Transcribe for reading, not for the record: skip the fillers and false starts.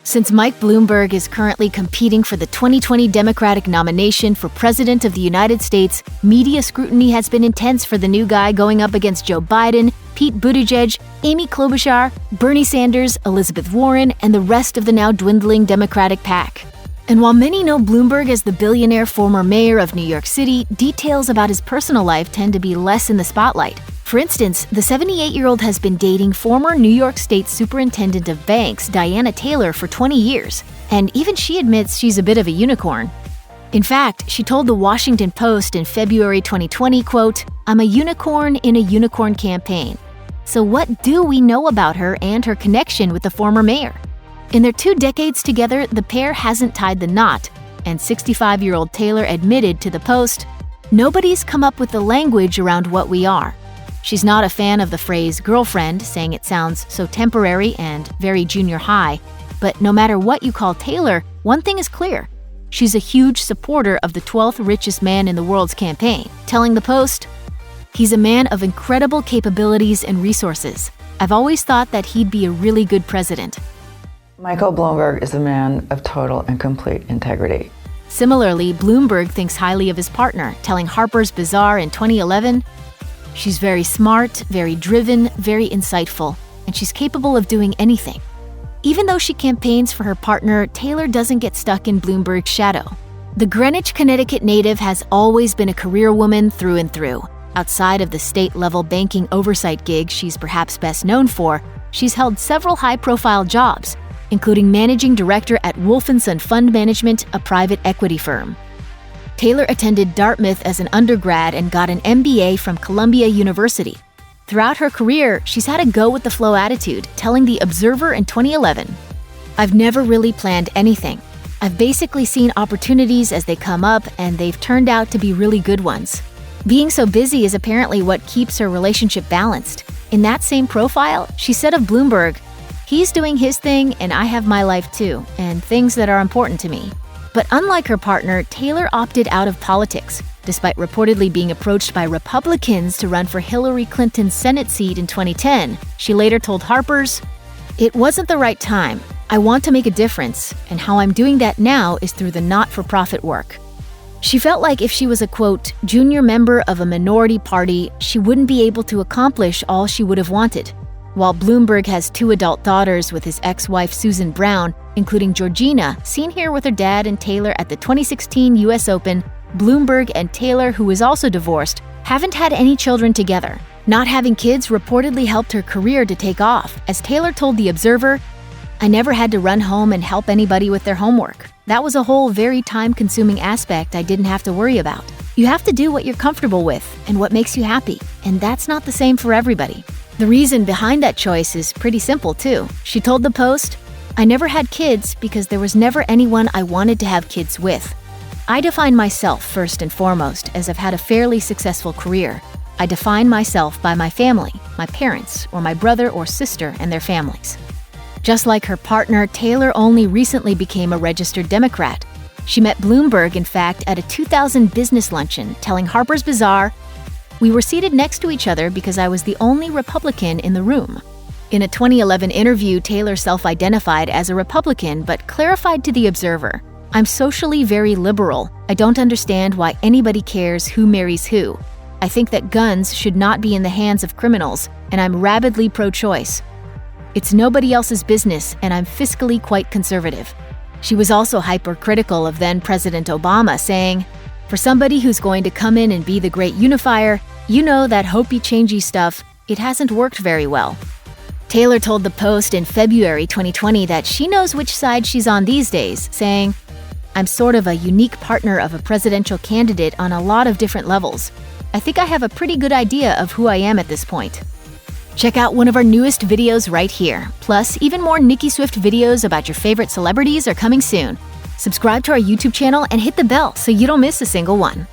Since Mike Bloomberg is currently competing for the 2020 Democratic nomination for President of the United States, media scrutiny has been intense for the new guy going up against Joe Biden, Pete Buttigieg, Amy Klobuchar, Bernie Sanders, Elizabeth Warren, and the rest of the now dwindling Democratic pack. And while many know Bloomberg as the billionaire former mayor of New York City, details about his personal life tend to be less in the spotlight. For instance, the 78-year-old has been dating former New York State Superintendent of Banks, Diana Taylor, for 20 years, and even she admits she's a bit of a unicorn. In fact, she told the Washington Post in February 2020, quote, "I'm a unicorn in a unicorn campaign." So what do we know about her and her connection with the former mayor? In their 2 decades together, the pair hasn't tied the knot, and 65-year-old Taylor admitted to the Post, "Nobody's come up with the language around what we are." She's not a fan of the phrase girlfriend, saying it sounds so temporary and very junior high. But no matter what you call Taylor, one thing is clear. She's a huge supporter of the 12th richest man in the world's campaign, telling the Post, "He's a man of incredible capabilities and resources. I've always thought that he'd be a really good president." Michael Bloomberg is a man of total and complete integrity. Similarly, Bloomberg thinks highly of his partner, telling Harper's Bazaar in 2011, "She's very smart, very driven, very insightful, and she's capable of doing anything." Even though she campaigns for her partner, Taylor doesn't get stuck in Bloomberg's shadow. The Greenwich, Connecticut native has always been a career woman through and through. Outside of the state-level banking oversight gig she's perhaps best known for, she's held several high-profile jobs, including managing director at Wolf & Son Fund Management, a private equity firm. Taylor attended Dartmouth as an undergrad and got an MBA from Columbia University. Throughout her career, she's had a go-with-the-flow attitude, telling The Observer in 2011, "I've never really planned anything. I've basically seen opportunities as they come up, and they've turned out to be really good ones." Being so busy is apparently what keeps her relationship balanced. In that same profile, she said of Bloomberg, "He's doing his thing, and I have my life too, and things that are important to me." But unlike her partner, Taylor opted out of politics, despite reportedly being approached by Republicans to run for Hillary Clinton's Senate seat in 2010. She later told Harper's, "It wasn't the right time. I want to make a difference, and how I'm doing that now is through the not-for-profit work." She felt like if she was a, quote, "junior member of a minority party, she wouldn't be able to accomplish all she would have wanted." While Bloomberg has 2 adult daughters with his ex-wife Susan Brown, including Georgina, seen here with her dad and Taylor at the 2016 U.S. Open, Bloomberg and Taylor, who is also divorced, haven't had any children together. Not having kids reportedly helped her career to take off. As Taylor told The Observer, "I never had to run home and help anybody with their homework. That was a whole very time-consuming aspect I didn't have to worry about. You have to do what you're comfortable with and what makes you happy, and that's not the same for everybody." The reason behind that choice is pretty simple, too. She told the Post, "I never had kids because there was never anyone I wanted to have kids with. I define myself first and foremost as I've had a fairly successful career. I define myself by my family, my parents, or my brother or sister and their families." Just like her partner, Taylor only recently became a registered Democrat. She met Bloomberg, in fact, at a 2000 business luncheon, telling Harper's Bazaar, "We were seated next to each other because I was the only Republican in the room." In a 2011 interview, Taylor self-identified as a Republican but clarified to The Observer, "I'm socially very liberal. I don't understand why anybody cares who marries who. I think that guns should not be in the hands of criminals, and I'm rabidly pro-choice. It's nobody else's business, and I'm fiscally quite conservative." She was also hypercritical of then-President Obama, saying, "For somebody who's going to come in and be the great unifier, you know that hopey-changey stuff, it hasn't worked very well." Taylor told the Post in February 2020 that she knows which side she's on these days, saying, "I'm sort of a unique partner of a presidential candidate on a lot of different levels. I think I have a pretty good idea of who I am at this point." Check out one of our newest videos right here. Plus, even more Nicki Swift videos about your favorite celebrities are coming soon. Subscribe to our YouTube channel and hit the bell so you don't miss a single one.